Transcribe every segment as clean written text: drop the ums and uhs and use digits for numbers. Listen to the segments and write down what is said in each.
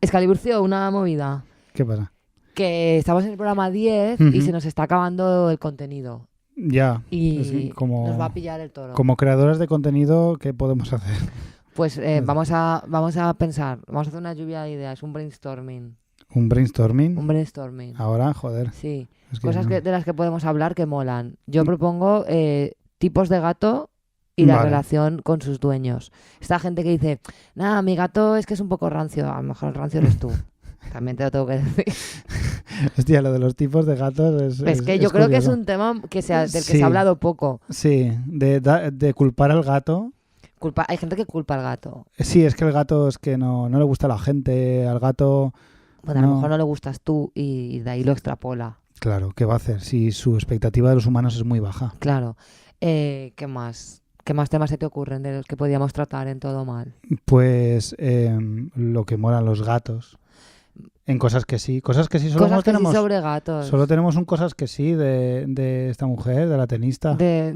Escaliburcio, una movida. ¿Qué pasa? Que estamos en el programa 10 y se nos está acabando el contenido. Ya. Y como, nos va a pillar el toro. Como creadoras de contenido, ¿qué podemos hacer? Pues vamos a pensar, vamos a hacer una lluvia de ideas, un brainstorming. ¿Un brainstorming? Un brainstorming. Ahora, joder. Sí, Es que cosas no. de las que podemos hablar que molan. Yo propongo tipos de gato y la relación con sus dueños. Esta gente que dice, nada, mi gato es que es un poco rancio. A lo mejor el rancio eres tú. También te lo tengo que decir. Hostia, lo de los tipos de gatos Es que yo creo que es un tema del que se ha hablado poco. Sí, de culpar al gato. Hay gente que culpa al gato. Sí, es que el gato es que no le gusta a la gente. Al gato... Bueno, a lo mejor no le gustas tú y de ahí lo extrapola. Claro, ¿qué va a hacer si su expectativa de los humanos es muy baja? Claro. ¿Qué más? ¿Qué más temas se te ocurren de los que podíamos tratar en Todo Mal? Pues lo que molan los gatos. En cosas que sí. Cosas que sí solo cosas que tenemos. Sí sobre gatos. Solo tenemos un cosas que sí de esta mujer, de la tenista. De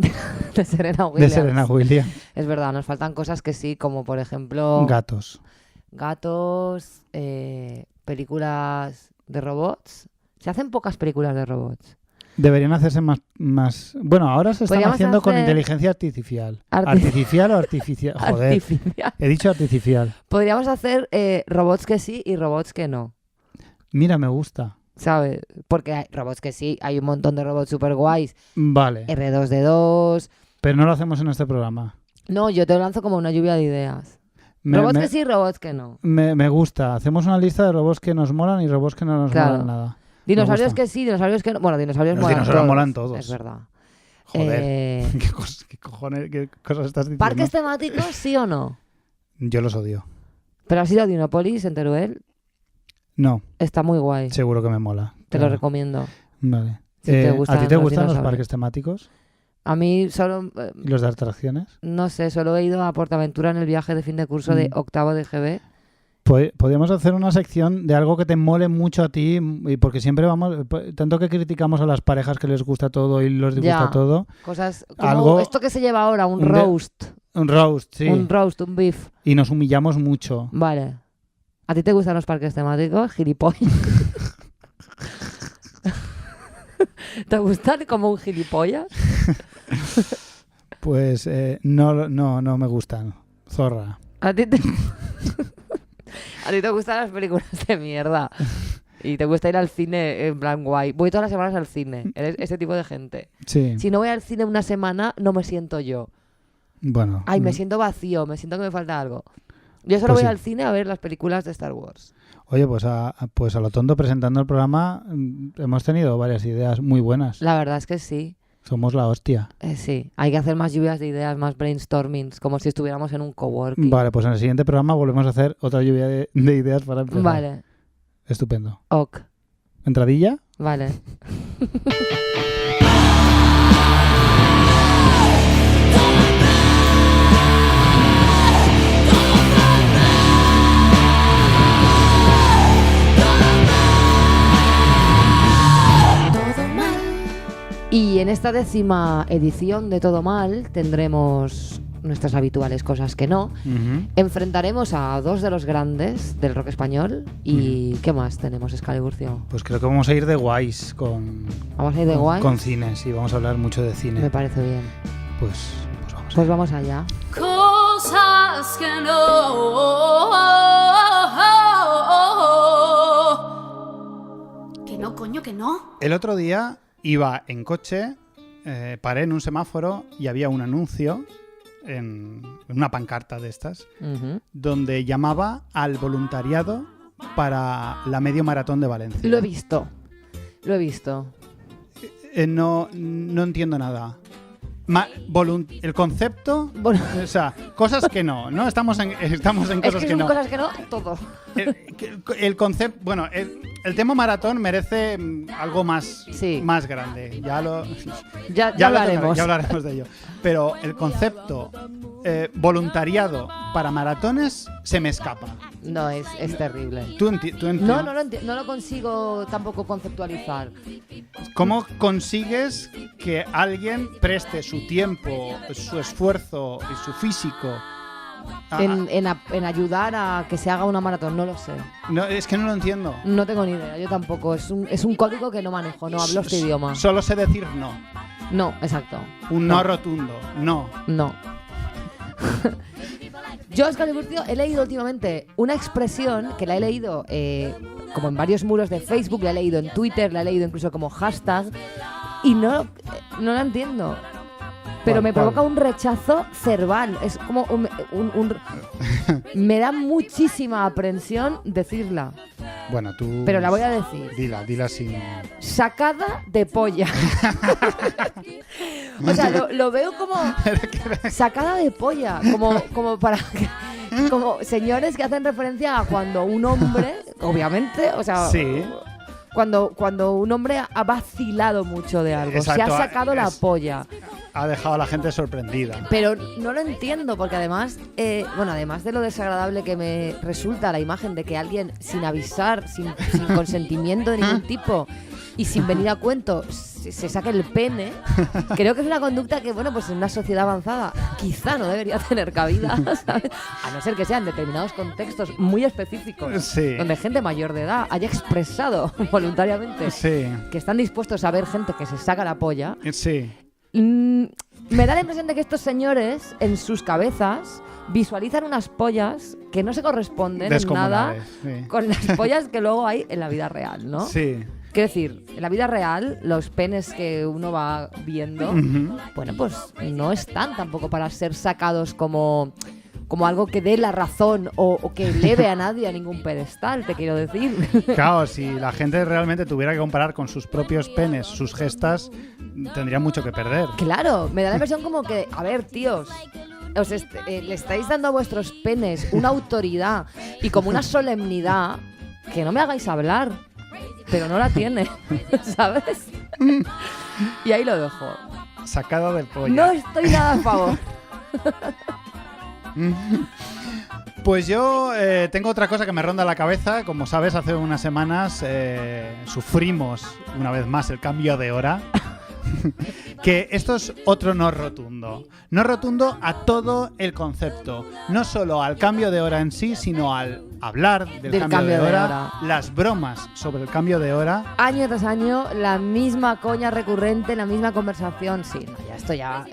Serena Williams. De Serena Williams. Es verdad, nos faltan cosas que sí, como por ejemplo... Gatos. Películas de robots. Se hacen pocas películas de robots. Deberían hacerse más... Bueno, ahora se están haciendo con inteligencia artificial. ¿Artificial o artificial? Joder, artificial. He dicho artificial. Podríamos hacer robots que sí y robots que no. Mira, me gusta. ¿Sabes? Porque hay robots que sí, hay un montón de robots super guays. Vale. R2D2. Pero no lo hacemos en este programa. No, yo te lo lanzo como una lluvia de ideas. Robots que sí, robots que no. Me gusta. Hacemos una lista de robots que nos molan y robots que no nos molan nada. Dinosaurios que sí, dinosaurios que no. Bueno, dinosaurios molan todos. Los dinosaurios molan todos. Es verdad. Joder, ¿qué cosas estás diciendo? ¿Parques temáticos sí o no? Yo los odio. ¿Pero has ido a Dinópolis en Teruel? No. Está muy guay. Seguro que me mola. Te lo recomiendo. Vale. Si ¿A ti te gustan los parques temáticos? A mí solo... ¿Y los de atracciones? No sé, solo he ido a PortAventura en el viaje de fin de curso de octavo de GB. Podríamos hacer una sección de algo que te mole mucho a ti, y porque siempre vamos, tanto que criticamos a las parejas que les gusta todo y les disgusta todo. Cosas como esto que se lleva ahora, un roast. Un roast, sí. Un roast, un beef. Y nos humillamos mucho. Vale. ¿A ti te gustan los parques temáticos? Gilipollas. ¿Te gustan como un gilipollas? Pues no me gustan. Zorra. ¿A ti te gustan las películas de mierda? Y te gusta ir al cine en plan guay. Voy todas las semanas al cine. Eres ese tipo de gente. Sí. Si no voy al cine una semana, no me siento yo. Bueno. Ay, me siento vacío, me siento que me falta algo. Yo solo voy al cine a ver las películas de Star Wars. Oye, pues a lo tonto presentando el programa hemos tenido varias ideas muy buenas. La verdad es que sí. Somos la hostia. Sí, hay que hacer más lluvias de ideas, más brainstormings, como si estuviéramos en un coworking. Vale, pues en el siguiente programa volvemos a hacer otra lluvia de ideas para empezar. Vale. Estupendo. Ok. ¿Entradilla? Vale. Y en esta 10ª edición de Todo Mal tendremos nuestras habituales cosas que no. Enfrentaremos a dos de los grandes del rock español. ¿Y qué más tenemos, Escaliburcio? Pues creo que vamos a ir de guays ¿Vamos a ir de guays? Con cine, sí, vamos a hablar mucho de cine. Me parece bien. Pues vamos. Pues vamos allá. Cosas que no. Que no, coño, que no. El otro día iba en coche, paré en un semáforo y había un anuncio en una pancarta de estas donde llamaba al voluntariado para la medio maratón de Valencia. Lo he visto. No entiendo nada. El concepto, o sea, cosas que no estamos en cosas que no. Cosas que no, todo. El concepto, bueno, el tema maratón merece algo más grande. Ya hablaremos de ello. Pero el concepto voluntariado para maratones se me escapa. No, es terrible. ¿Tú entiendes? No lo consigo tampoco conceptualizar. ¿Cómo consigues que alguien preste su tiempo, su esfuerzo y su físico en ayudar a que se haga una maratón? No lo sé. No, es que no lo entiendo. No tengo ni idea, yo tampoco. Es un código que no manejo, no hablo este idioma. Solo sé decir no. No, exacto. Un no rotundo, no. No. Yo, Óscar Tiburcio, he leído últimamente una expresión que la he leído como en varios muros de Facebook, la he leído en Twitter, la he leído incluso como hashtag y no la entiendo. Pero me provoca un rechazo cerval. Es como me da muchísima aprensión decirla. Bueno, tú... Pero la voy a decir. Dila sin... Sacada de polla. O sea, lo veo como sacada de polla. Como para... Como señores que hacen referencia a cuando un hombre, obviamente, o sea... Sí. Cuando un hombre ha vacilado mucho de algo, exacto, se ha sacado la polla. Ha dejado a la gente sorprendida. Pero no lo entiendo, porque además, además de lo desagradable que me resulta la imagen de que alguien sin avisar, sin consentimiento de ningún tipo y sin venir a cuento se saque el pene, creo que es una conducta que, pues en una sociedad avanzada quizá no debería tener cabida, ¿sabes? A no ser que sean determinados contextos muy específicos, sí, donde gente mayor de edad haya expresado voluntariamente que están dispuestos a ver gente que se saca la polla. Sí. Me da la impresión de que estos señores, en sus cabezas, visualizan unas pollas que no se corresponden en nada con las pollas que luego hay en la vida real, ¿no? Sí. Quiero decir, en la vida real, los penes que uno va viendo, pues no están tampoco para ser sacados como algo que dé la razón o que eleve a nadie a ningún pedestal, te quiero decir. Claro, si la gente realmente tuviera que comparar con sus propios penes, sus gestas, tendría mucho que perder. Claro, me da la impresión como que, a ver, tíos, le estáis dando a vuestros penes una autoridad y como una solemnidad que no me hagáis hablar, pero no la tiene, ¿sabes? Y ahí lo dejo. Sacado del pollo. No estoy nada a favor. Pues yo tengo otra cosa que me ronda la cabeza. Como sabes, hace unas semanas sufrimos una vez más el cambio de hora. Que esto es otro no rotundo. No rotundo a todo el concepto. No solo al cambio de hora en sí, sino al hablar del cambio de hora, las bromas sobre el cambio de hora. Año tras año, la misma coña recurrente, la misma conversación. Sí, esto ya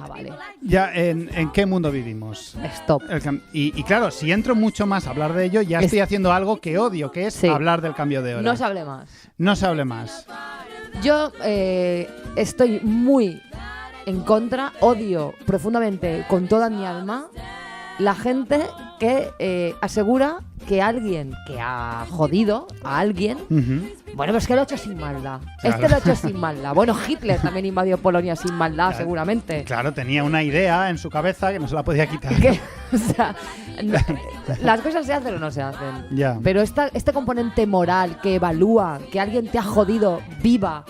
vale. Ya, ¿en qué mundo vivimos? Stop. Y claro, si entro mucho más a hablar de ello, ya estoy haciendo algo que odio, que es hablar del cambio de hora. No se hable más. No se hable más. Yo estoy muy en contra, odio profundamente con toda mi alma la gente que asegura que alguien que ha jodido a alguien, pues que lo ha hecho sin maldad. Claro. Lo ha hecho sin maldad. Bueno, Hitler también invadió Polonia sin maldad, claro, seguramente. Claro, tenía una idea en su cabeza que no se la podía quitar. O sea, las cosas se hacen o no se hacen. Ya. Pero este componente moral que evalúa que alguien te ha jodido viva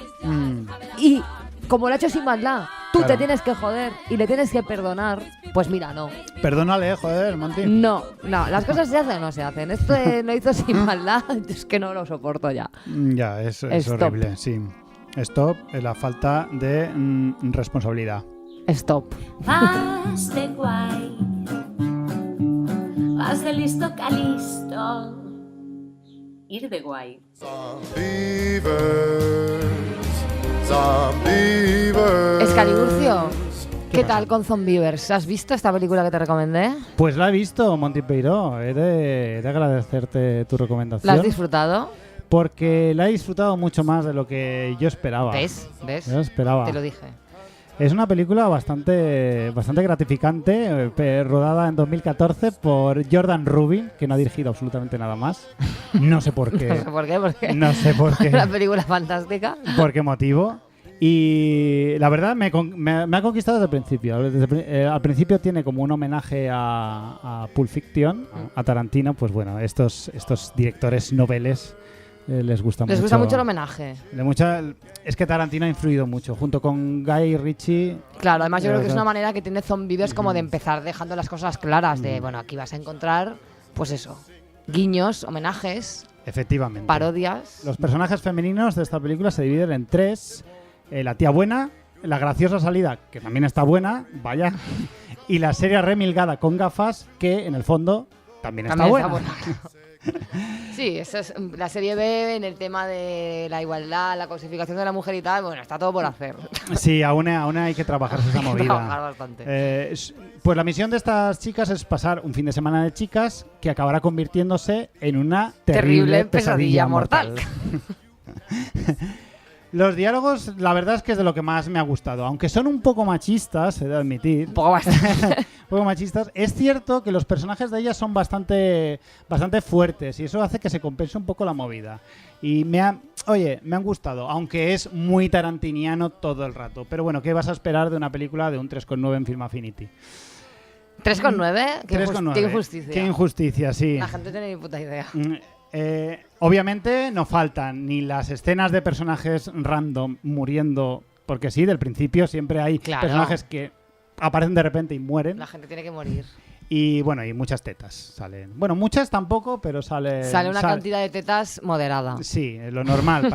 y como lo ha hecho sin maldad, tú te tienes que joder y le tienes que perdonar, pues mira, no. Perdónale, joder, Monty. No, las cosas se hacen o no se hacen. Esto lo hizo sin maldad, es que no lo soporto ya. Ya, es horrible, sí. Stop, la falta de responsabilidad. Stop. Vas de guay, vas de listo calisto, ir de guay. Excaliburcio, ¿qué tal con Zombievers? ¿Has visto esta película que te recomendé? Pues la he visto, Monty Peiró. He de agradecerte tu recomendación. ¿La has disfrutado? Porque la he disfrutado mucho más de lo que yo esperaba. ¿Ves? Yo esperaba. Te lo dije. Es una película bastante gratificante, rodada en 2014 por Jordan Rubin, que no ha dirigido absolutamente nada más. No sé por qué. No sé por qué. Una película fantástica. ¿Por qué motivo? Y la verdad me ha conquistado desde el principio. Al principio tiene como un homenaje a Pulp Fiction, a Tarantino. Pues bueno, estos directores noveles les gusta mucho el homenaje. Es que Tarantino ha influido mucho, junto con Guy Ritchie. Claro, además yo creo que es una manera que tiene Zombievers como de empezar dejando las cosas claras, de aquí vas a encontrar, pues eso, guiños, homenajes, efectivamente, parodias. Los personajes femeninos de esta película se dividen en tres: la tía buena, la graciosa salida, que también está buena, vaya, y la serie remilgada con gafas, que en el fondo también está buena. Sí, eso es la serie B en el tema de la igualdad, la cosificación de la mujer y tal. Bueno, está todo por hacer. Sí, aún hay que trabajarse esa movida. Hay que trabajar bastante. Pues la misión de estas chicas es pasar un fin de semana de chicas que acabará convirtiéndose en una terrible pesadilla mortal. Los diálogos, la verdad es que es de lo que más me ha gustado. Aunque son un poco machistas, he de admitir. Un poco machistas. Es cierto que los personajes de ellas son bastante fuertes y eso hace que se compense un poco la movida. Y me han gustado, aunque es muy tarantiniano todo el rato. Pero bueno, ¿qué vas a esperar de una película de un 3,9 en Film Affinity? 3,9? Qué injusticia. Qué injusticia, sí. La gente tiene ni puta idea. Obviamente no faltan ni las escenas de personajes random muriendo, porque sí, del principio siempre hay personajes que aparecen de repente y mueren. La gente tiene que morir. Y bueno, y muchas tetas salen. Bueno, muchas tampoco, pero sale una cantidad de tetas moderada. Sí, es lo normal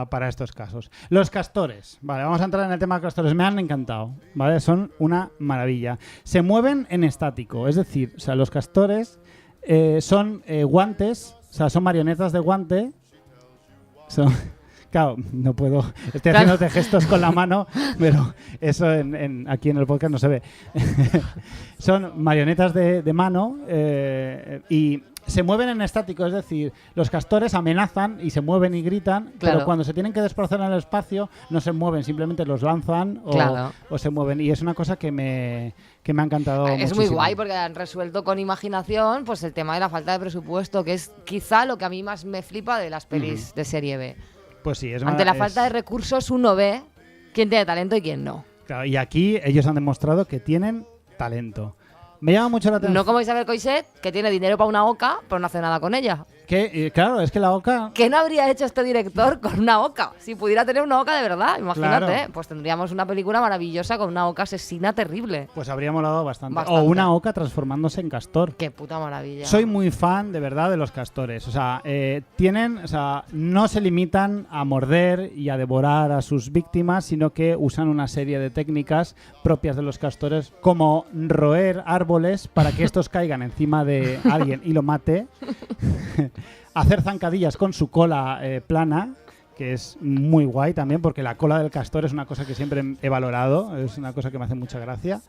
para estos casos. Los castores. Vale, vamos a entrar en el tema de castores. Me han encantado, ¿vale? Son una maravilla. Se mueven en estático, es decir, o sea, los castores son guantes. O sea, son marionetas de guante. Claro, no puedo. Estoy haciéndote gestos con la mano, pero eso aquí en el podcast no se ve. Son marionetas de mano y se mueven en estático, es decir, los castores amenazan y se mueven y gritan, pero cuando se tienen que desplazar en el espacio no se mueven, simplemente los lanzan o se mueven. Y es una cosa que me ha encantado muchísimo. Es muy guay porque han resuelto con imaginación pues el tema de la falta de presupuesto, que es quizá lo que a mí más me flipa de las pelis de serie B. Pues sí, ante la falta de recursos uno ve quién tiene talento y quién no. Claro, y aquí ellos han demostrado que tienen talento. Me llama mucho la atención. No como Isabel Coixet, que tiene dinero para una oca, pero no hace nada con ella. Claro, es que la oca... ¿Qué no habría hecho este director con una oca? Si pudiera tener una oca de verdad, imagínate. Claro. Pues tendríamos una película maravillosa con una oca asesina terrible. Pues habría molado bastante. O una oca transformándose en castor. Qué puta maravilla. Soy muy fan, de verdad, de los castores. O sea, no se limitan a morder y a devorar a sus víctimas, sino que usan una serie de técnicas propias de los castores, como roer árboles para que estos caigan encima de alguien y lo mate. Hacer zancadillas con su cola plana, que es muy guay también, porque la cola del castor es una cosa que siempre he valorado, es una cosa que me hace mucha gracia.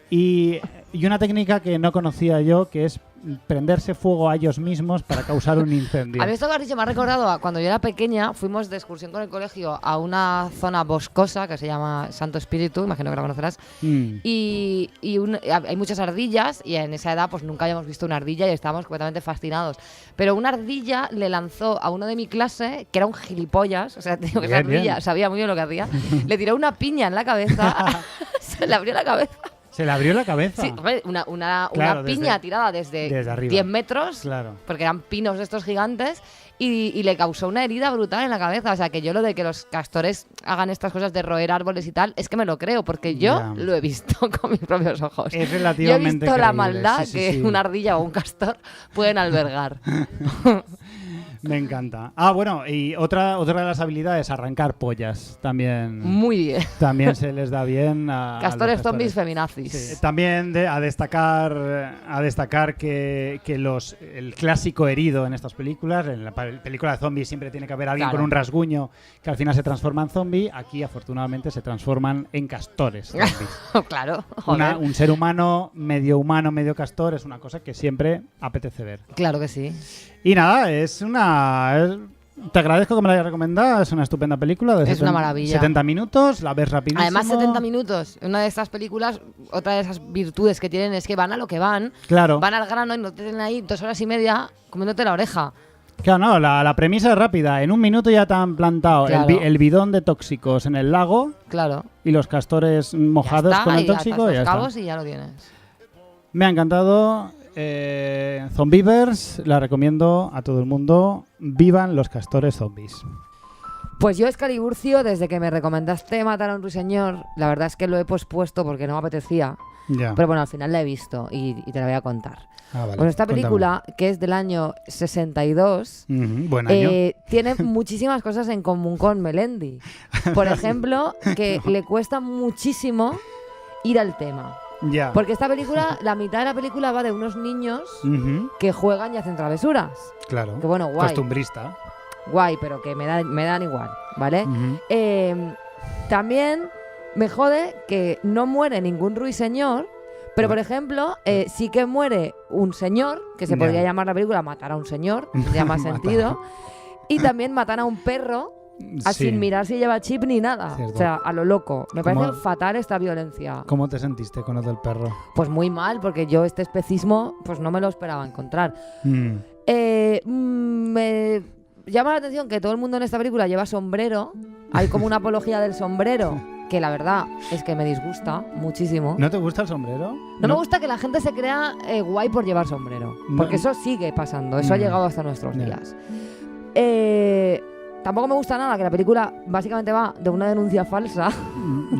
Y una técnica que no conocía yo, que es prenderse fuego a ellos mismos para causar un incendio. A mí esto que has dicho me ha recordado a cuando yo era pequeña, fuimos de excursión con el colegio a una zona boscosa que se llama Santo Espíritu, imagino que la conocerás, y hay muchas ardillas y en esa edad pues nunca habíamos visto una ardilla y estábamos completamente fascinados. Pero una ardilla le lanzó a uno de mi clase, que era un gilipollas, o sea, te digo que esa ardilla sabía muy bien lo que hacía, le tiró una piña en la cabeza, se le abrió la cabeza. ¿Se le abrió la cabeza? Sí, una piña tirada desde 10 metros, porque eran pinos estos gigantes, y le causó una herida brutal en la cabeza. O sea, que yo lo de que los castores hagan estas cosas de roer árboles y tal, es que me lo creo, porque yo lo he visto con mis propios ojos. Es relativamente yo he visto la creíble. maldad que una ardilla o un castor pueden albergar. Me encanta. Bueno, y otra de las habilidades, arrancar pollas. También. Muy bien. También se les da bien a castores, zombies, feminazis. Sí. También a destacar que el clásico herido en estas películas, en la película de zombies siempre tiene que haber alguien con un rasguño que al final se transforma en zombie. Aquí, afortunadamente, se transforman en castores zombies. Claro. Un ser humano, medio castor, es una cosa que siempre apetece ver. Claro que sí. Y nada, te agradezco que me la hayas recomendado, es una estupenda película. Es una maravilla. 70 minutos, la ves rapidísimo. Además, 70 minutos. Una de estas películas, otra de esas virtudes que tienen es que van a lo que van. Claro. Van al grano y no te tienen ahí 2 horas y media comiéndote la oreja. Claro, no, la premisa es rápida. En un minuto ya te han plantado el bidón de tóxicos en el lago. Claro. Y los castores mojados con el tóxico. Y ya cabos y ya lo tienes. Me ha encantado. Zombievers, la recomiendo a todo el mundo. Vivan los castores zombies. Pues yo, Escaliburcio, desde que me recomendaste Matar a un ruiseñor, la verdad es que lo he pospuesto porque no me apetecía. Ya. Pero bueno, al final la he visto y te la voy a contar. Vale. Bueno, esta película, que es del año 62, buen año. Tiene muchísimas cosas en común con Melendi. Por ejemplo, que le cuesta muchísimo ir al tema. Ya. Porque esta película, la mitad de la película va de unos niños que juegan y hacen travesuras. Claro. Que bueno, guay. Costumbrista. Guay, pero que me dan igual, ¿vale? También me jode que no muere ningún ruiseñor, pero por ejemplo, sí que muere un señor, que se podría llamar la película Matar a un señor, tendría más sentido, y también matar a un perro sin mirar si lleva chip ni nada. Cierto. O sea, a lo loco. Me parece fatal esta violencia. ¿Cómo te sentiste con lo del perro? Pues muy mal, porque yo este especismo pues no me lo esperaba encontrar. Me llama la atención que todo el mundo en esta película lleva sombrero. Hay como una apología del sombrero, que la verdad es que me disgusta muchísimo. ¿No te gusta el sombrero? No me gusta que la gente se crea guay por llevar sombrero, porque eso sigue pasando, eso ha llegado hasta nuestros días. Tampoco me gusta nada que la película básicamente va de una denuncia falsa.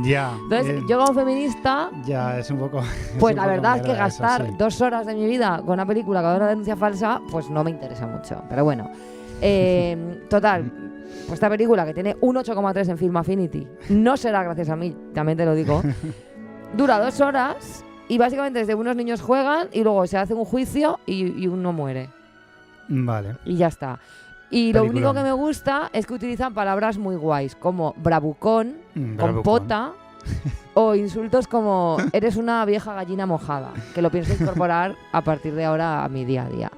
Ya. Entonces, yo como feminista... Ya, es un poco... Pues la verdad es que gastar 2 horas de mi vida con una película con una denuncia falsa, pues no me interesa mucho. Pero bueno. Total, pues esta película que tiene un 8,3 en Film Affinity, no será gracias a mí, también te lo digo. Dura 2 horas y básicamente desde unos niños juegan y luego se hace un juicio y uno muere. Vale. Y ya está. Y lo único que me gusta es que utilizan palabras muy guays, como bravucón, compota, o insultos como eres una vieja gallina mojada, que lo pienso incorporar a partir de ahora a mi día a día.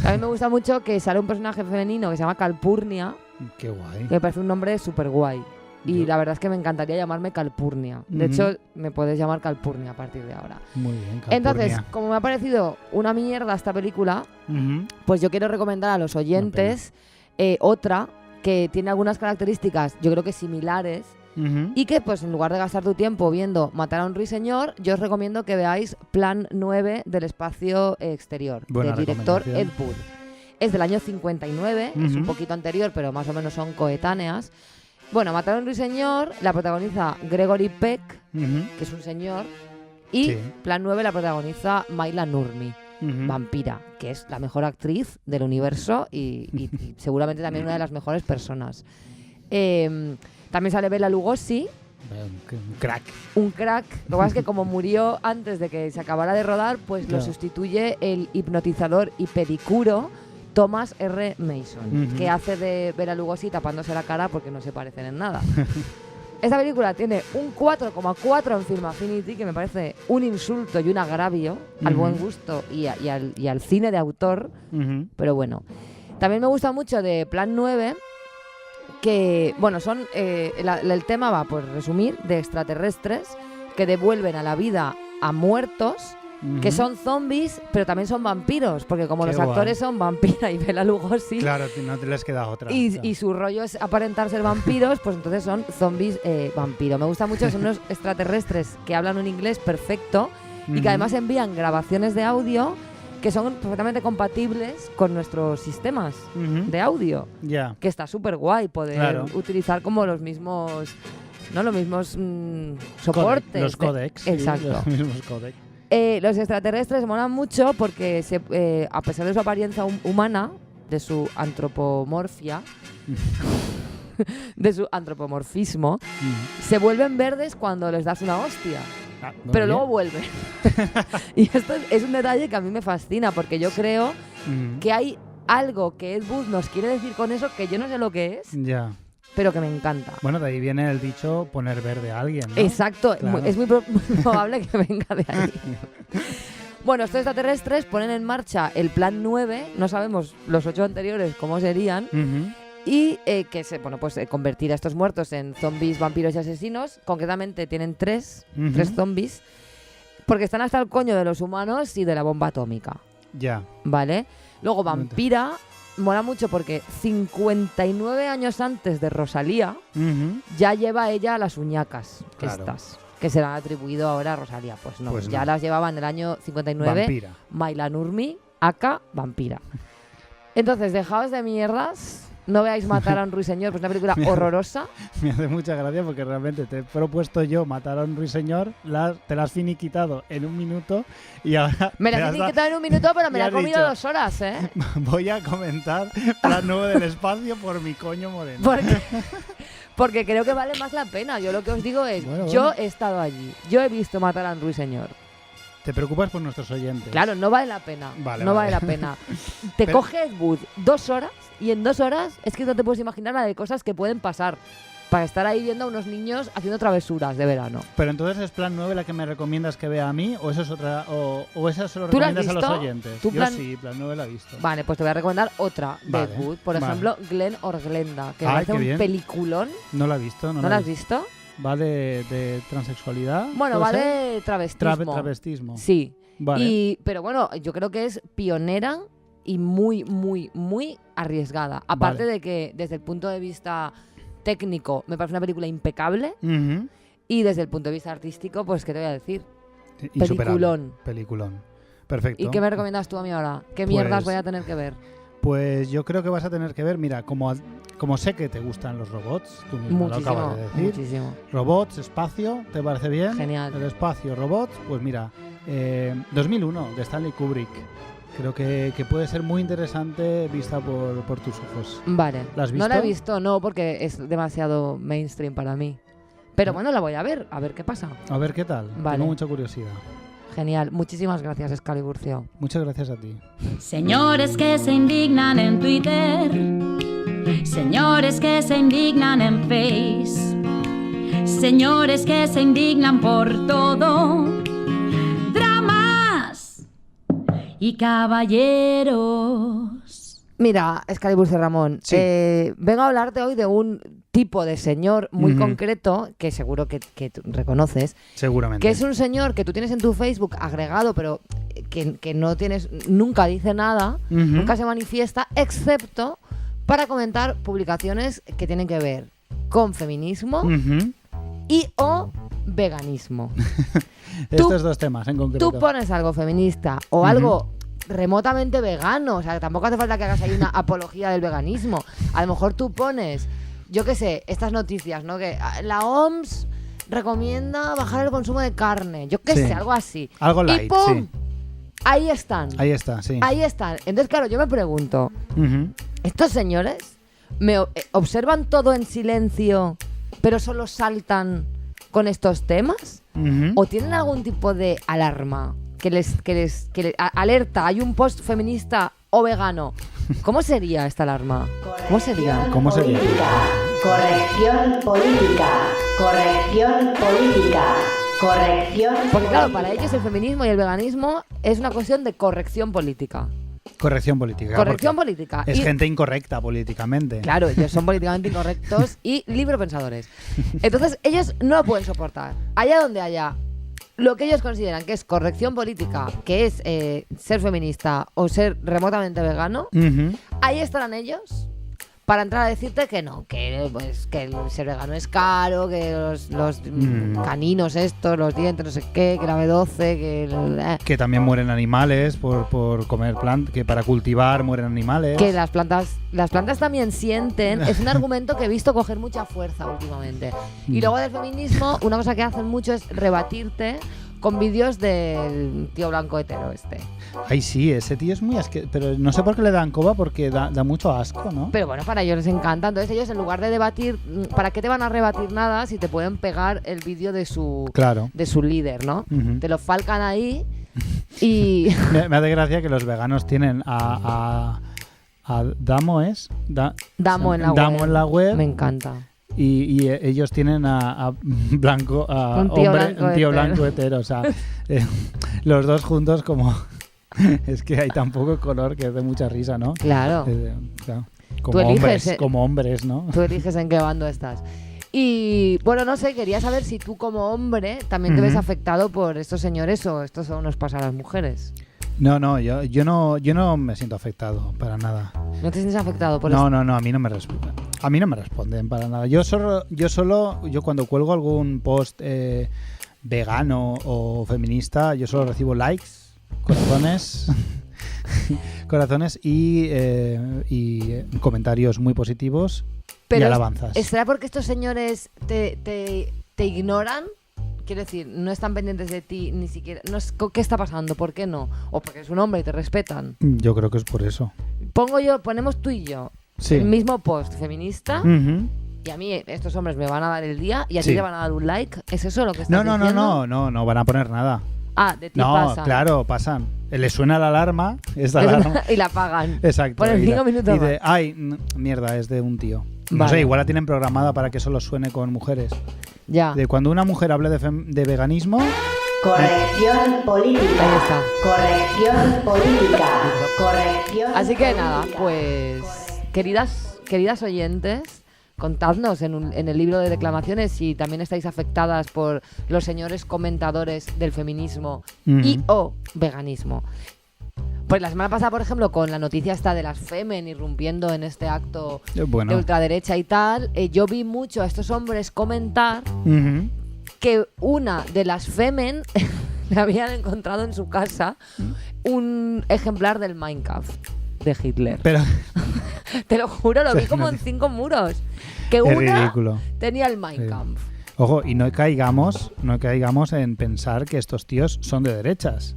A mí me gusta mucho que sale un personaje femenino que se llama Calpurnia. Qué guay. Que me parece un nombre súper guay. Y la verdad es que me encantaría llamarme Calpurnia. De hecho, me puedes llamar Calpurnia a partir de ahora. Muy bien, Calpurnia. Entonces, como me ha parecido una mierda esta película, pues yo quiero recomendar a los oyentes otra que tiene algunas características, yo creo que similares, y que pues en lugar de gastar tu tiempo viendo Matar a un ruiseñor, yo os recomiendo que veáis Plan 9 del espacio exterior, del director Ed Wood. Es del año 59, es un poquito anterior, pero más o menos son coetáneas. Bueno, Matar a un ruiseñor la protagoniza Gregory Peck, que es un señor, y Plan 9 la protagoniza Maila Nurmi, vampira, que es la mejor actriz del universo y seguramente también una de las mejores personas. También sale Bela Lugosi. Un crack. Lo que pasa es que como murió antes de que se acabara de rodar, pues lo sustituye el hipnotizador y pedicuro Thomas R. Mason, que hace de Bela Lugosi tapándose la cara porque no se parecen en nada. Esta película tiene un 4,4 en Film Affinity, que me parece un insulto y un agravio al buen gusto y al cine de autor, pero bueno. También me gusta mucho de Plan 9, que, bueno, son el tema va, por resumir, de extraterrestres que devuelven a la vida a muertos, que son zombies, pero también son vampiros, porque como los actores son Vampira y Bela Lugosi, claro, no te les queda otra. Y su rollo es aparentar ser vampiros, pues entonces son zombies vampiro. Me gusta mucho, son unos extraterrestres que hablan un inglés perfecto y que además envían grabaciones de audio que son perfectamente compatibles con nuestros sistemas de audio. Que está súper guay poder utilizar como los mismos, ¿no? Los mismos soportes. Los códecs. Exacto. Los mismos códecs. Los extraterrestres molan mucho porque a pesar de su apariencia humana, de su antropomorfia, de su antropomorfismo, se vuelven verdes cuando les das una hostia. Pero luego vuelven. Y esto es un detalle que a mí me fascina, porque yo creo que hay algo que Ed Wood nos quiere decir con eso que yo no sé lo que es, pero que me encanta. Bueno, de ahí viene el dicho poner verde a alguien, ¿no? Exacto, claro. Es muy probable que venga de ahí. Bueno, estos extraterrestres ponen en marcha el Plan 9, no sabemos los 8 anteriores cómo serían, y que convertir a estos muertos en zombies, vampiros y asesinos. Concretamente tienen 3 zombies, porque están hasta el coño de los humanos y de la bomba atómica. ¿Vale? Luego Vampira mola mucho porque 59 años antes de Rosalía ya lleva ella las uñacas estas, que se le han atribuido ahora a Rosalía. Pues no, ya las llevaba en el año 59 Vampira. Maila Nurmi, aka Vampira. Entonces, dejaos de mierdas. No veáis Matar a un ruiseñor, pues es una película horrorosa. Me hace mucha gracia porque realmente te he propuesto yo Matar a un ruiseñor, te la has finiquitado en 1 minuto y ahora... Me la has finiquitado en 1 minuto, pero me la he comido 2 horas, ¿eh? Voy a comentar Plan 9 del espacio por mi coño moreno. Porque creo que vale más la pena. Yo lo que os digo es, yo he estado allí, yo he visto Matar a un ruiseñor. Te preocupas por nuestros oyentes. Claro, no vale la pena. Vale la pena. Te coge Ed Wood 2 horas y en 2 horas es que no te puedes imaginar la de cosas que pueden pasar para estar ahí viendo a unos niños haciendo travesuras de verano. Pero entonces es Plan 9 la que me recomiendas que vea a mí o eso es otra o esa se lo recomiendas a los oyentes. Yo sí, Plan 9 la he visto. Vale, pues te voy a recomendar otra de Ed Wood, por ejemplo, Glenn or Glenda, que me hace un peliculón. No la he visto, ¿No la has visto? ¿Va de transexualidad? Bueno, va de travestismo. Travestismo. Sí. Vale. Pero bueno, yo creo que es pionera y muy, muy, muy arriesgada. Aparte de que desde el punto de vista técnico me parece una película impecable y desde el punto de vista artístico, pues ¿qué te voy a decir? Peliculón. Perfecto. ¿Y qué me recomiendas tú a mí ahora? ¿Qué mierdas voy a tener que ver? Pues yo creo que vas a tener que ver, mira, como sé que te gustan los robots, tú mismo lo acabas de decir. Muchísimo. Robots, espacio, ¿te parece bien? Genial. El espacio, robots, pues mira, 2001 de Stanley Kubrick. Creo que puede ser muy interesante vista por tus ojos. Vale. ¿La has visto? No la he visto, no, porque es demasiado mainstream para mí. Pero bueno, la voy a ver qué pasa. A ver qué tal. Vale. Tengo mucha curiosidad. Genial. Muchísimas gracias, Excaliburcio. Muchas gracias a ti. Señores que se indignan en Twitter, señores que se indignan en Face, señores que se indignan por todo, dramas y caballeros. Mira, Excaliburcio Ramón, sí. Vengo a hablarte hoy de un tipo de señor muy concreto que seguro que tú reconoces. Seguramente. Que es un señor que tú tienes en tu Facebook agregado, pero que no tienes, nunca dice nada, nunca se manifiesta, excepto para comentar publicaciones que tienen que ver con feminismo y o veganismo. Estos dos temas en concreto. Tú pones algo feminista o algo remotamente vegano, o sea, tampoco hace falta que hagas ahí una apología del veganismo. A lo mejor tú pones, yo qué sé, estas noticias, ¿no? Que la OMS recomienda bajar el consumo de carne, yo qué sé, algo así. Algo light, y ¡pum! Sí. Ahí están. Ahí está, sí. Ahí están. Entonces, claro, yo me pregunto, ¿estos señores me observan todo en silencio, pero solo saltan con estos temas? ¿O tienen algún tipo de alarma que les alerta? Hay un post feminista o vegano. ¿Cómo sería esta alarma? ¿Cómo sería? Corrección política. Corrección política. Corrección. Porque claro, para ellos el feminismo y el veganismo es una cuestión de corrección política. Corrección política. Corrección política. Es gente incorrecta políticamente. Claro, ellos son políticamente incorrectos y librepensadores. Entonces, ellos no lo pueden soportar. Allá donde haya lo que ellos consideran que es corrección política, que es ser feminista o ser remotamente vegano, ahí estarán ellos para entrar a decirte que no, que el ser vegano es caro, que los caninos estos, los dientes, no sé qué, que la B12, que también mueren animales por comer plantas, que para cultivar mueren animales. Que las plantas también sienten. Es un argumento que he visto coger mucha fuerza últimamente. Y luego del feminismo, una cosa que hacen mucho es rebatirte con vídeos del tío blanco hetero este. Ay, sí, ese tío es muy asqueroso, pero no sé por qué le dan coba, porque da mucho asco, ¿no? Pero bueno, para ellos les encanta. Entonces ellos, en lugar de debatir, ¿para qué te van a rebatir nada si te pueden pegar el vídeo de su líder, ¿no? Te lo falcan ahí y... me hace gracia que los veganos tienen a Damo, ¿es? Damo en la web. Me encanta. Y ellos tienen a Blanco, un tío blanco hetero, o sea, los dos juntos como... Es que hay tan poco color que es de mucha risa, ¿no? Claro. Claro. Como hombres, ¿no? Tú eliges en qué bando estás. Y bueno, no sé, quería saber si tú como hombre también te ves afectado por estos señores o esto solo nos pasa a las mujeres. No, yo no me siento afectado para nada. ¿No te sientes afectado por esto? No, a mí no me responden. A mí no me responden para nada. Yo cuando cuelgo algún post vegano o feminista, yo solo recibo likes, corazones y comentarios muy positivos. Pero y alabanzas. ¿Será porque estos señores te ignoran? Quiero decir, no están pendientes de ti ni siquiera. ¿Qué está pasando? ¿Por qué no? ¿O porque es un hombre y te respetan? Yo creo que es por eso. Ponemos tú y yo el mismo post feminista y a mí estos hombres me van a dar el día y a ti te van a dar un like. ¿Es eso lo que estás diciendo? No van a poner nada. de ti pasan. No, claro, pasan. Le suena la alarma, alarma. Y la apagan. Exacto. Por el 5 minutos. Y de, mierda, es de un tío. No vale. sé, igual la tienen programada para que solo suene con mujeres. Ya. De cuando una mujer hable de veganismo... Corrección política. Ahí está. Corrección política. Corrección. Así que nada, pues queridas oyentes, contadnos en el libro de declamaciones si también estáis afectadas por los señores comentadores del feminismo y o veganismo. Pues la semana pasada, por ejemplo, con la noticia esta de las Femen irrumpiendo en este acto de ultraderecha y tal, yo vi mucho a estos hombres comentar que una de las Femen le habían encontrado en su casa un ejemplar del Minecraft de Hitler. Pero te lo juro, lo vi como en 5 muros. Que una ridículo. Tenía el Minecraft. Sí. Ojo, y no caigamos en pensar que estos tíos son de derechas.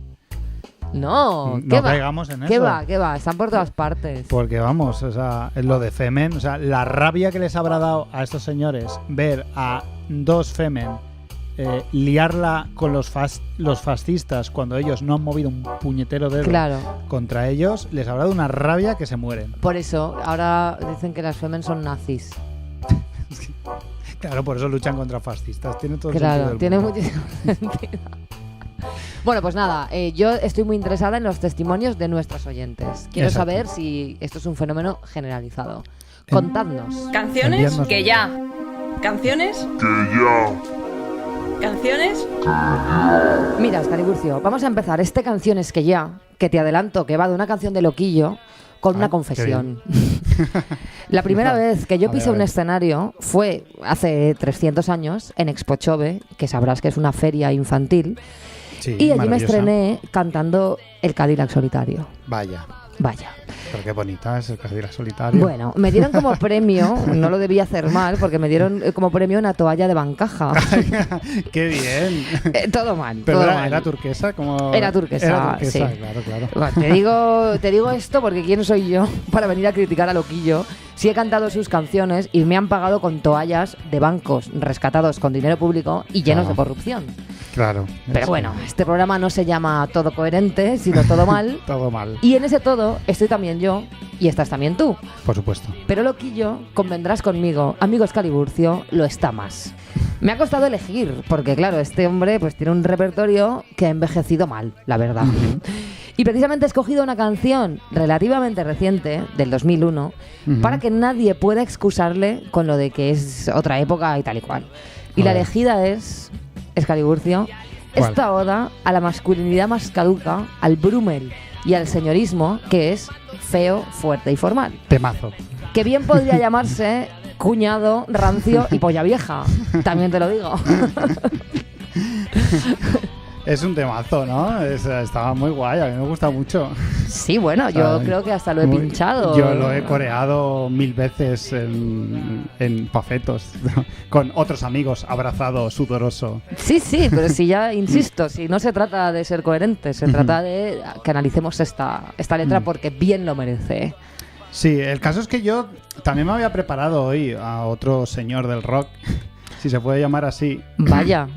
No caigamos en eso. ¿Qué va? Están por todas partes. Porque vamos, o sea, lo de Femen, o sea, la rabia que les habrá dado a estos señores ver a 2 Femen liarla con los fascistas cuando ellos no han movido un puñetero dedo contra ellos, les habrá dado una rabia que se mueren. Por eso, ahora dicen que las Femen son nazis. Claro, por eso luchan contra fascistas. Tiene todo el sentido del tiene mundo. muchísimo sentido. Bueno, pues nada, yo estoy muy interesada en los testimonios de nuestros oyentes. Quiero saber si esto es un fenómeno generalizado. Contadnos. Canciones que ya. Canciones que ya. ¿Canciones? Mira, Escariburcio, vamos a empezar este Canciones que ya, que te adelanto que va de una canción de Loquillo con una confesión. La primera vez que yo pisé un escenario fue hace 300 años en Expo Chove, que sabrás que es una feria infantil, y allí me estrené cantando El Cadillac Solitario. Vaya. Pero qué bonita es El Cadillac Solitario. Bueno, me dieron como premio, no lo debía hacer mal, porque me dieron como premio una toalla de bancaja. ¡Qué bien! Todo mal. Pero todo era turquesa, como... Era turquesa, sí. Claro. Bueno, te digo esto porque ¿quién soy yo para venir a criticar a Loquillo? Si he cantado sus canciones y me han pagado con toallas de bancos rescatados con dinero público y llenos de corrupción. Claro. Pero bueno, este programa no se llama Todo Coherente, sino Todo Mal. Todo mal. Y en ese todo estoy también yo y estás también tú. Por supuesto. Pero Loquillo, convendrás conmigo, amigo Escaliburcio, lo está más. Me ha costado elegir, porque claro, este hombre pues tiene un repertorio que ha envejecido mal, la verdad. Y precisamente he escogido una canción relativamente reciente, del 2001, para que nadie pueda excusarle con lo de que es otra época y tal y cual. Y la elegida es, Escaliburcio, esta oda a la masculinidad más caduca, al Brummel y al señorismo, que es feo, fuerte y formal. Temazo. Que bien podría llamarse cuñado, rancio y polla vieja. También te lo digo. Es un temazo, ¿no? Estaba muy guay, a mí me gusta mucho. Sí, bueno, yo creo que hasta lo he pinchado. Yo lo he coreado 1000 veces en pafetos, con otros amigos, abrazado, sudoroso. Sí, pero si ya, insisto, si no se trata de ser coherentes, se trata de que analicemos esta letra porque bien lo merece. Sí, el caso es que yo también me había preparado hoy a otro señor del rock, si se puede llamar así. Vaya.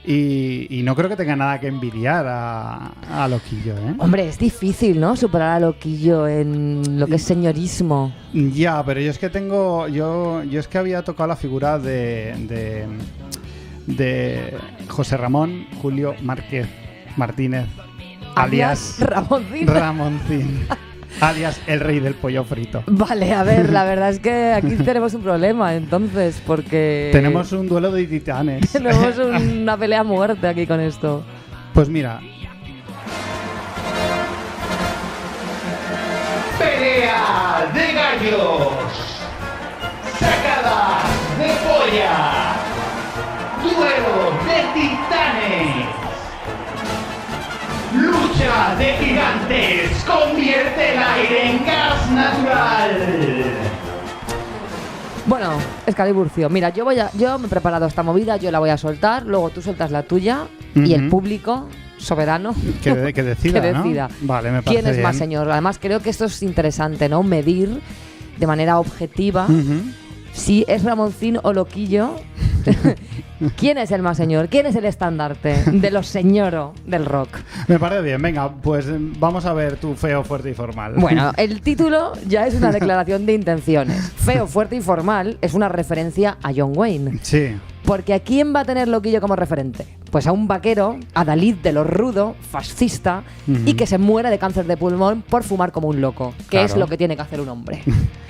Y no creo que tenga nada que envidiar a Loquillo, ¿eh? Hombre, es difícil, ¿no? Superar a Loquillo en lo que es señorismo. Ya, pero yo es que yo es que había tocado la figura de José Ramón Julio Márquez Martínez, alias Ramoncín. Alias el rey del pollo frito. Vale, a ver, la verdad es que aquí tenemos un problema, entonces, porque... Tenemos un duelo de titanes. Tenemos una pelea a muerte aquí con esto. Pues mira. Pelea de gallos. Sacada de polla. Duelo de titanes. Lucha de gigantes, convierte el aire en gas natural. Bueno, Escaliburcio, mira, yo me he preparado esta movida, yo la voy a soltar, luego tú sueltas la tuya y el público soberano que decida, ¿no? Vale, me parece quién es bien. Más señor. Además creo que esto es interesante, ¿no? Medir de manera objetiva si es Ramoncín o Loquillo ¿Quién es el más señor? ¿Quién es el estandarte de los señoros del rock? Me parece bien. Venga, pues vamos a ver tu Feo, Fuerte y Formal. Bueno, el título ya es una declaración de intenciones. Feo, Fuerte y Formal es una referencia a John Wayne. Sí. Porque ¿a quién va a tener Loquillo como referente? Pues a un vaquero, adalid de lo rudo, fascista, y que se muere de cáncer de pulmón por fumar como un loco, que es lo que tiene que hacer un hombre.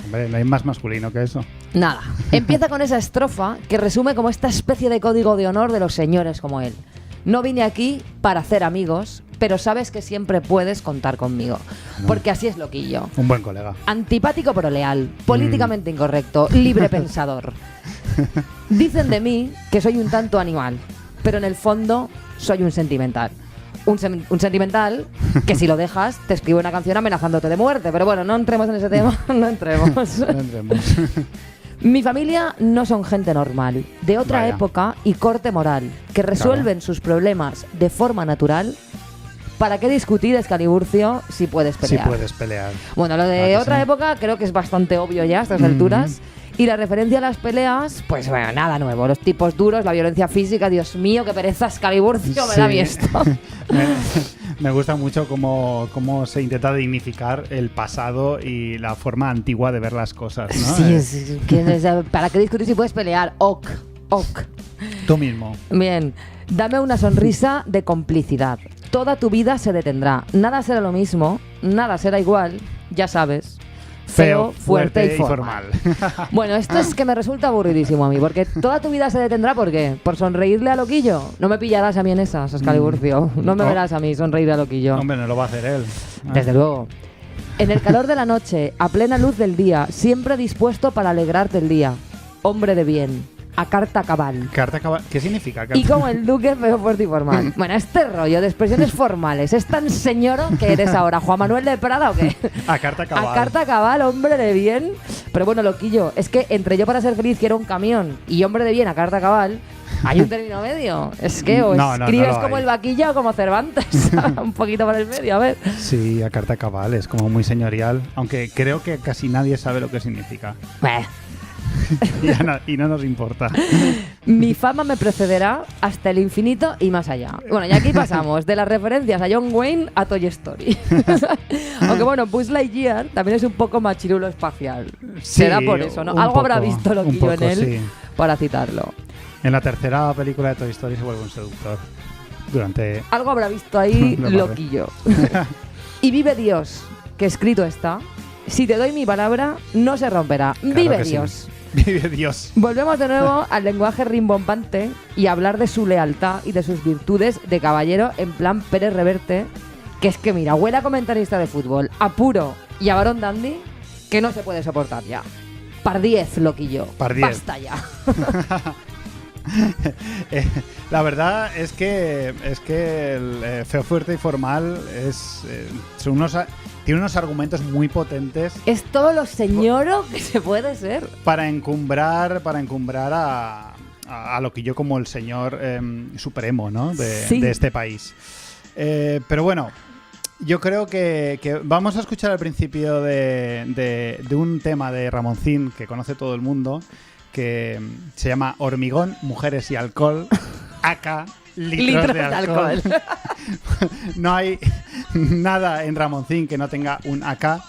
Hombre, no hay más masculino que eso. Nada. Empieza con esa estrofa que resume como esta especie de código de honor de los señores como él. No vine aquí para hacer amigos, pero sabes que siempre puedes contar conmigo. Porque así es Loquillo. Un buen colega. Antipático pero leal, políticamente incorrecto, libre pensador. Dicen de mí que soy un tanto animal, pero en el fondo soy un sentimental. Un sentimental que si lo dejas te escribe una canción amenazándote de muerte. Pero bueno, no entremos en ese tema, no entremos. No entremos. Mi familia no son gente normal, de otra época y corte moral, que resuelven sus problemas de forma natural. ¿Para qué discutir, Escaliburcio, si puedes pelear? Si puedes pelear. Bueno, lo de otra época creo que es bastante obvio ya a estas alturas. Y la referencia a las peleas, pues bueno, nada nuevo. Los tipos duros, la violencia física, Dios mío, qué pereza, Escaliburcio, me da a mí esto. Me gusta mucho cómo se intenta dignificar el pasado y la forma antigua de ver las cosas, ¿no? Sí, ¿para qué discutir si puedes pelear? Ok. Tú mismo. Bien, dame una sonrisa de complicidad. Toda tu vida se detendrá. Nada será lo mismo, nada será igual, ya sabes. Feo, fuerte y formal. Bueno, esto es que me resulta aburridísimo a mí, porque toda tu vida se detendrá, ¿por qué? ¿Por sonreírle a Loquillo? No me pillarás a mí en esas, Escaliburcio. No me verás a mí sonreírle a Loquillo. Hombre, no lo va a hacer él. Desde luego. En el calor de la noche, a plena luz del día, siempre dispuesto para alegrarte el día. Hombre de bien. A carta cabal. ¿Carta cabal? ¿Qué significa? Y como el duque, feo, fuerte y formal. Bueno, este rollo de expresiones formales es tan señoro que eres ahora ¿Juan Manuel de Prada o qué? A carta cabal. A carta cabal, hombre de bien. Pero bueno, Loquillo, es que entre yo para ser feliz quiero un camión y hombre de bien a carta cabal hay un término medio. Es que o escribes como el Vaquilla o como Cervantes. Un poquito para el medio, a ver. Sí, a carta cabal, es como muy señorial. Aunque creo que casi nadie sabe lo que significa. Y no nos importa. Mi fama me precederá hasta el infinito y más allá. Bueno, y aquí pasamos de las referencias a John Wayne a Toy Story. Aunque bueno, Buzz Lightyear también es un poco machirulo espacial. Sí, será por eso, ¿no? Algo habrá visto Loquillo en él para citarlo. En la tercera película de Toy Story se vuelve un seductor. Algo habrá visto ahí Loquillo. Y vive Dios, que escrito está. Si te doy mi palabra, no se romperá. Claro, vive Dios. Sí. Vive Dios. Volvemos de nuevo al lenguaje rimbombante y a hablar de su lealtad y de sus virtudes de caballero en plan Pérez Reverte, que es que mira, huele a comentarista de fútbol, a puro y a varón dandy, que no se puede soportar ya. Par 10, Loquillo. Par 10. Basta ya. La verdad es que el Feo, Fuerte y Formal tiene unos argumentos muy potentes. Es todo lo señoro que se puede ser. Para encumbrar a Loquillo como el señor supremo, ¿no? de este país. Pero bueno, yo creo que vamos a escuchar al principio de un tema de Ramoncín que conoce todo el mundo, que se llama Hormigón, Mujeres y Alcohol, AK, litros de alcohol. No hay nada en Ramoncín que no tenga un AK.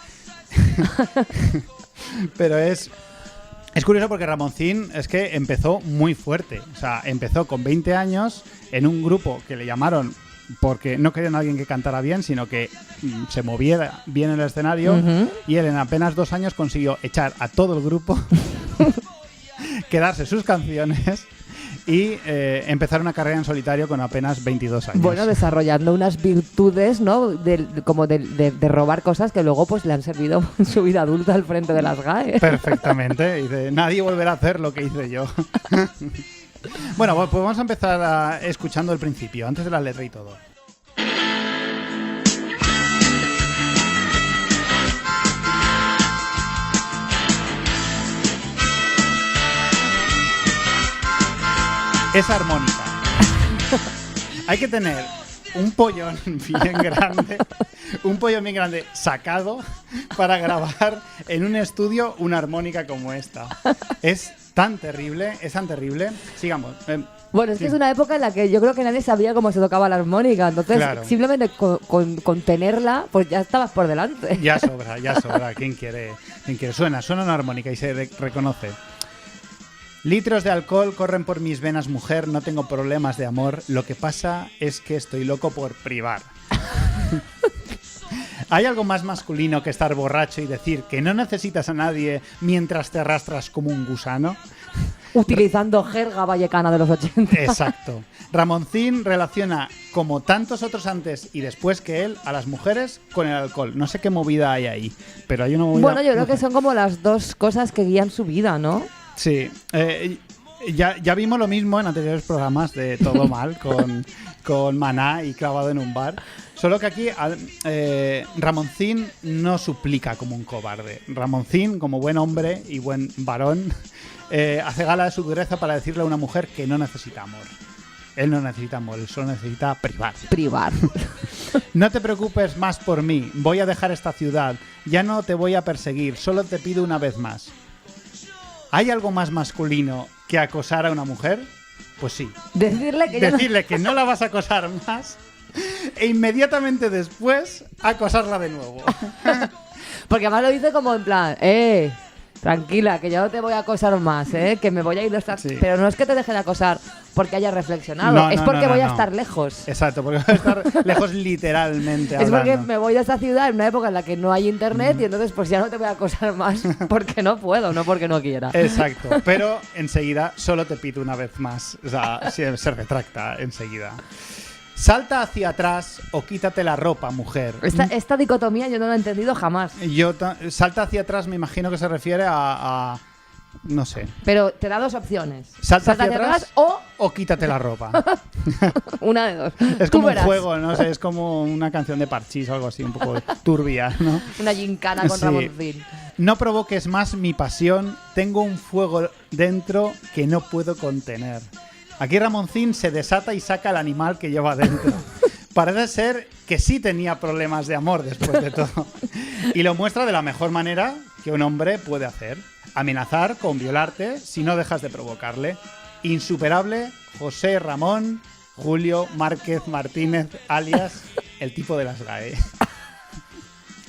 Pero es curioso porque Ramoncín es que empezó muy fuerte. O sea, empezó con 20 años en un grupo que le llamaron porque no querían a alguien que cantara bien, sino que se moviera bien en el escenario. Y él en apenas 2 años consiguió echar a todo el grupo, quedarse sus canciones y empezar una carrera en solitario con apenas 22 años. Bueno, desarrollando unas virtudes, ¿no? De robar cosas que luego pues le han servido en su vida adulta al frente de las GAE. Perfectamente. Dice, nadie volverá a hacer lo que hice yo. Bueno, pues vamos a empezar escuchando el principio, antes de la letra y todo. Es armónica. Hay que tener un pollón bien grande sacado para grabar en un estudio una armónica como esta. Es tan terrible, es tan terrible. Sigamos. Bueno, es que es una época en la que yo creo que nadie sabía cómo se tocaba la armónica, entonces simplemente con tenerla, pues ya estabas por delante. Ya sobra. ¿Quién quiere? Suena una armónica y se reconoce. Litros de alcohol corren por mis venas, mujer, no tengo problemas de amor, lo que pasa es que estoy loco por privar. ¿Hay algo más masculino que estar borracho y decir que no necesitas a nadie mientras te arrastras como un gusano? Utilizando jerga vallecana de los 80. Exacto. Ramoncín relaciona, como tantos otros antes y después que él, a las mujeres con el alcohol. No sé qué movida hay ahí, pero hay una movida... Bueno, yo creo que son como las dos cosas que guían su vida, ¿no? Sí. Ya vimos lo mismo en anteriores programas de Todo Mal con Maná y Clavado en un bar. Solo que aquí Ramoncín no suplica como un cobarde. Ramoncín, como buen hombre y buen varón, hace gala de su dureza para decirle a una mujer que no necesita amor. Él no necesita amor, él solo necesita privar. No te preocupes más por mí, voy a dejar esta ciudad, ya no te voy a perseguir, solo te pido una vez más. ¿Hay algo más masculino que acosar a una mujer? Pues sí. Decirle que no la vas a acosar más e inmediatamente después acosarla de nuevo. Porque además lo dice como en plan, tranquila, que ya no te voy a acosar más, que me voy a ir a estar... Sí. Pero no es que te deje de acosar porque hayas reflexionado, es porque voy a estar lejos. Exacto, porque voy a estar lejos literalmente hablando. Es porque me voy a esta ciudad en una época en la que no hay internet y entonces pues ya no te voy a acosar más porque no puedo, no porque no quiera. Exacto, pero enseguida solo te pido una vez más, o sea, se retracta enseguida. Salta hacia atrás o quítate la ropa, mujer. Esta dicotomía yo no la he entendido jamás. Salta hacia atrás me imagino que se refiere a no sé. Pero te da dos opciones. Salta hacia atrás o quítate la ropa. Una de dos. Es como un juego, no sé, es como una canción de Parchís o algo así, un poco turbia, ¿no? Una gincana con Ramoncín. No provoques más mi pasión, tengo un fuego dentro que no puedo contener. Aquí Ramoncín se desata y saca el animal que lleva dentro. Parece ser que sí tenía problemas de amor después de todo. Y lo muestra de la mejor manera que un hombre puede hacer. Amenazar con violarte si no dejas de provocarle. Insuperable José Ramón Julio Márquez Martínez, alias el tipo de las GAE.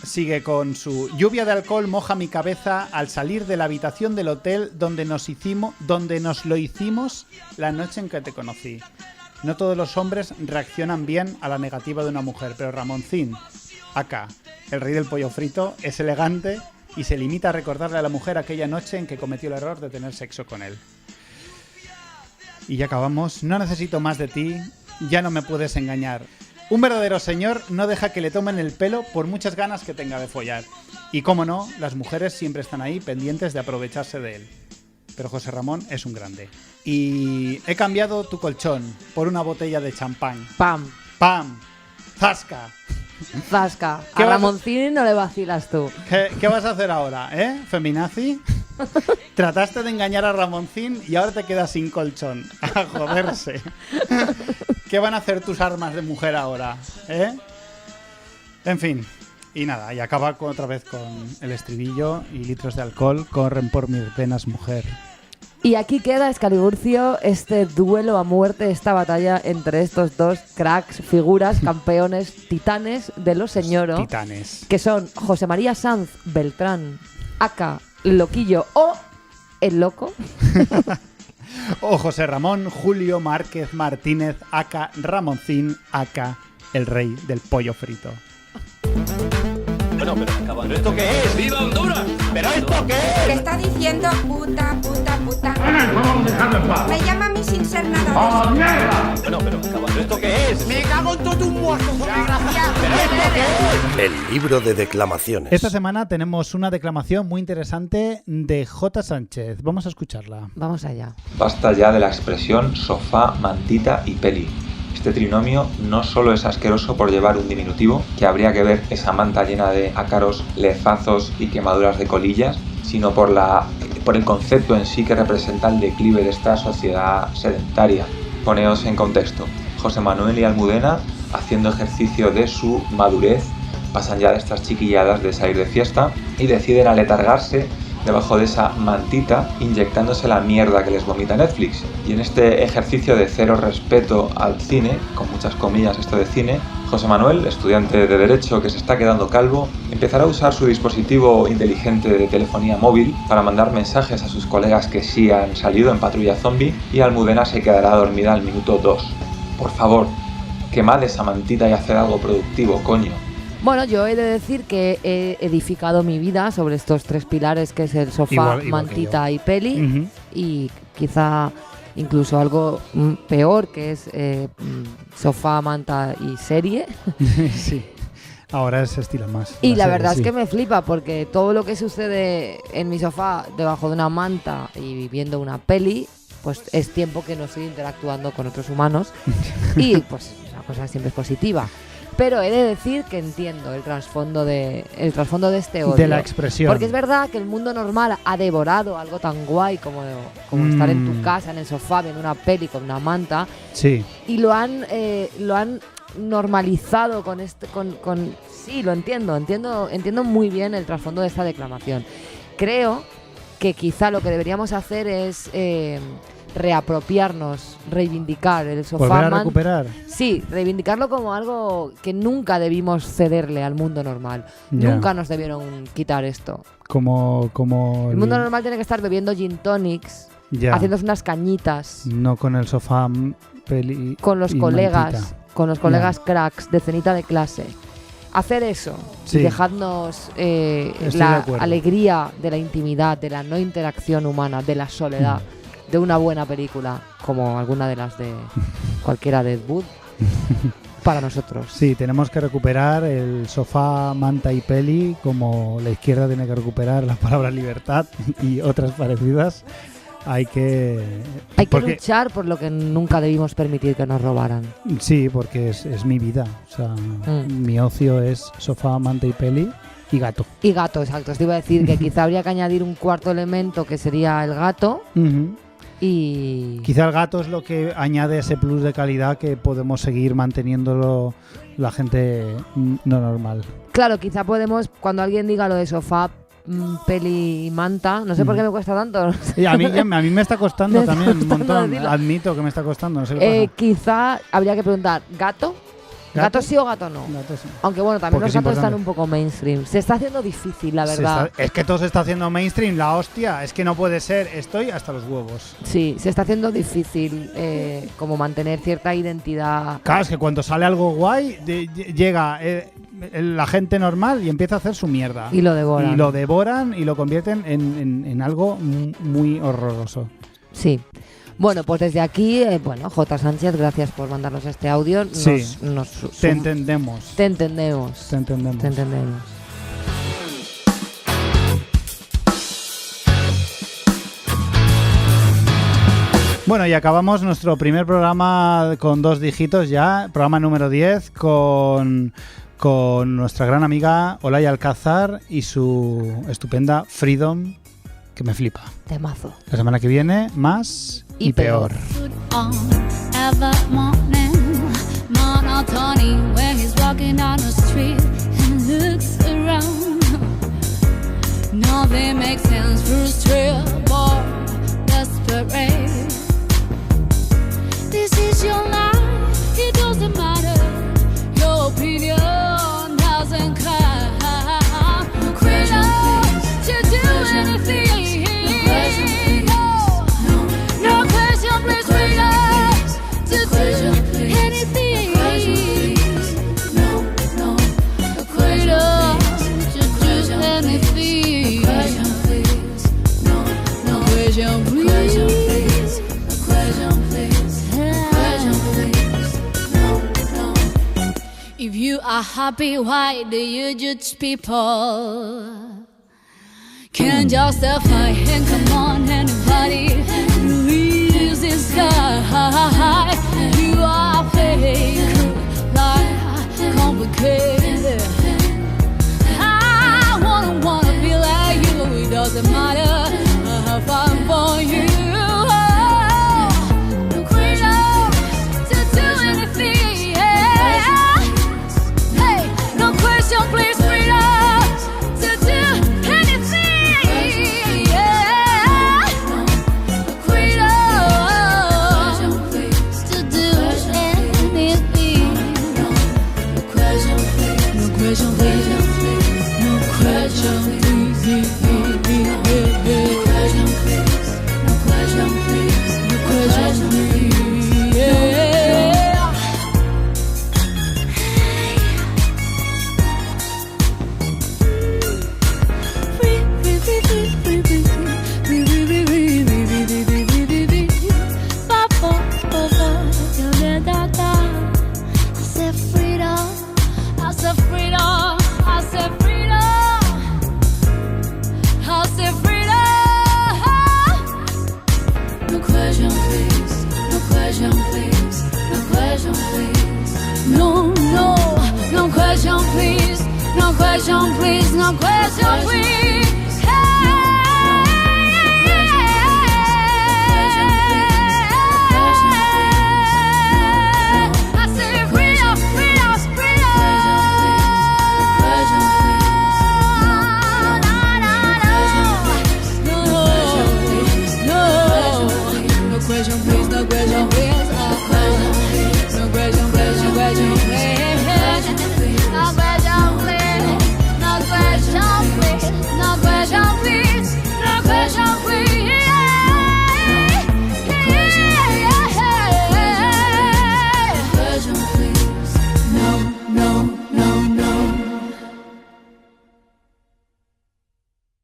Sigue con su lluvia de alcohol moja mi cabeza al salir de la habitación del hotel donde nos lo hicimos la noche en que te conocí. No todos los hombres reaccionan bien a la negativa de una mujer, pero Ramoncín, acá, el rey del pollo frito, es elegante y se limita a recordarle a la mujer aquella noche en que cometió el error de tener sexo con él. Y ya acabamos. No necesito más de ti, ya no me puedes engañar. Un verdadero señor no deja que le tomen el pelo por muchas ganas que tenga de follar. Y cómo no, las mujeres siempre están ahí pendientes de aprovecharse de él. Pero José Ramón es un grande. Y he cambiado tu colchón por una botella de champán. ¡Pam! ¡Pam! ¡Zasca! ¡Zasca! A Ramoncín no le vacilas tú. ¿Qué vas a hacer ahora, feminazi? Trataste de engañar a Ramoncín y ahora te quedas sin colchón. A joderse. ¿Qué van a hacer tus armas de mujer ahora? En fin. Y nada, y acaba otra vez con el estribillo y litros de alcohol corren por mis venas, mujer. Y aquí queda, Escaliburcio, este duelo a muerte, esta batalla entre estos dos cracks, figuras, campeones, titanes de los señoros. Titanes. Que son José María Sanz Beltrán, aka Loquillo o El Loco. O José Ramón Julio Márquez Martínez, aka Ramoncín, aka el rey del pollo frito. Bueno, pero acabando, ¿esto qué es? ¡Viva Honduras! ¿Pero esto qué es? ¿Qué está diciendo puta, puta, puta? No vamos a dejarlo en paz. Me llama a mí sin ser nada. ¡Oh, mierda! Bueno, pero acabando, ¿esto qué es? Me cago en todo un muerto, desgraciado. ¿Pero esto qué es? El libro de declamaciones. Esta semana tenemos una declamación muy interesante de J. Sánchez. Vamos a escucharla. Vamos allá. Basta ya de la expresión sofá, mantita y peli. Este trinomio no solo es asqueroso por llevar un diminutivo, que habría que ver esa manta llena de ácaros, lezazos y quemaduras de colillas, sino por el concepto en sí que representa el declive de esta sociedad sedentaria. Poneos en contexto. José Manuel y Almudena, haciendo ejercicio de su madurez, pasan ya de estas chiquilladas de salir de fiesta y deciden aletargarse debajo de esa mantita inyectándose la mierda que les vomita Netflix. Y en este ejercicio de cero respeto al cine, con muchas comillas esto de cine, José Manuel, estudiante de Derecho que se está quedando calvo, empezará a usar su dispositivo inteligente de telefonía móvil para mandar mensajes a sus colegas que sí han salido en Patrulla Zombie, y Almudena se quedará dormida al minuto 2. Por favor, quemad esa mantita y haced algo productivo, coño. Bueno, yo he de decir que he edificado mi vida sobre estos 3 pilares, que es el sofá, mantita y peli, y quizá incluso algo peor, que es sofá, manta y serie. Sí, ahora se estila más. Y la verdad es que me flipa, porque todo lo que sucede en mi sofá debajo de una manta y viendo una peli, pues es tiempo que no estoy interactuando con otros humanos y pues la cosa siempre es positiva. Pero he de decir que entiendo el trasfondo de este odio. De la expresión. Porque es verdad que el mundo normal ha devorado algo tan guay como estar en tu casa, en el sofá, viendo una peli con una manta. Sí. Y lo han normalizado con sí, lo entiendo muy bien el trasfondo de esta declamación. Creo que quizá lo que deberíamos hacer es reapropiarnos, reivindicar el sofá. ¿Volver a recuperar? Sí, reivindicarlo como algo que nunca debimos cederle al mundo normal. Ya. Nunca nos debieron quitar esto. Como el mundo normal tiene que estar bebiendo gin tonics, haciéndose unas cañitas. No con el sofá, peli con los y colegas, mantita. Con los colegas cracks de cenita de clase. Hacer eso y dejadnos la alegría de la intimidad, de la no interacción humana, de la soledad. De una buena película, como alguna de las de cualquiera de Ed Wood, para nosotros. Sí, tenemos que recuperar el sofá, manta y peli, como la izquierda tiene que recuperar la palabra libertad y otras parecidas. Hay que luchar por lo que nunca debimos permitir que nos robaran. Sí, porque es mi vida. O sea, mi ocio es sofá, manta y peli. Y gato. Y gato, exacto. Os iba a decir que quizá habría que añadir un cuarto elemento, que sería el gato. Y quizá el gato es lo que añade ese plus de calidad que podemos seguir manteniéndolo la gente no normal. Claro, quizá podemos, cuando alguien diga lo de sofá, peli y manta, no sé por qué me cuesta tanto. No sé. Y a mí me está costando también un montón. Decirlo. Admito que me está costando. No sé qué pasa. Quizá habría que preguntar, ¿gato? ¿Gato sí o gato no? Gato sí. Aunque bueno, también porque los gatos están un poco mainstream. Se está haciendo difícil, la verdad. Es que todo se está haciendo mainstream, la hostia. Es que no puede ser. Estoy hasta los huevos. Sí, se está haciendo difícil como mantener cierta identidad. Claro, es que cuando sale algo guay, llega la gente normal y empieza a hacer su mierda. Y lo devoran. Y lo devoran y lo convierten en algo muy horroroso. Sí. Bueno, pues desde aquí, J. Sánchez, gracias por mandarnos este audio. Te entendemos. Te entendemos. Bueno, y acabamos nuestro primer programa con 2 dígitos ya, programa número 10, con nuestra gran amiga Olaya Alcázar y su estupenda Freedom, que me flipa. Temazo. La semana que viene, más y peor. Nothing makes sense, frustrated, bored, desperate. This is your life, it doesn't matter. Your opinion doesn't count. Freedom to do anything. No question, please. Freedom to do anything. No, freedom to do anything. No question, please. If you are happy, why do you judge people? Can't justify and come on anybody release this sky. You are fake, like complicated. I wanna be like you. It doesn't matter how far for you. No freedom to do anything. Hey, no question, please. Freedom to do anything. question, please.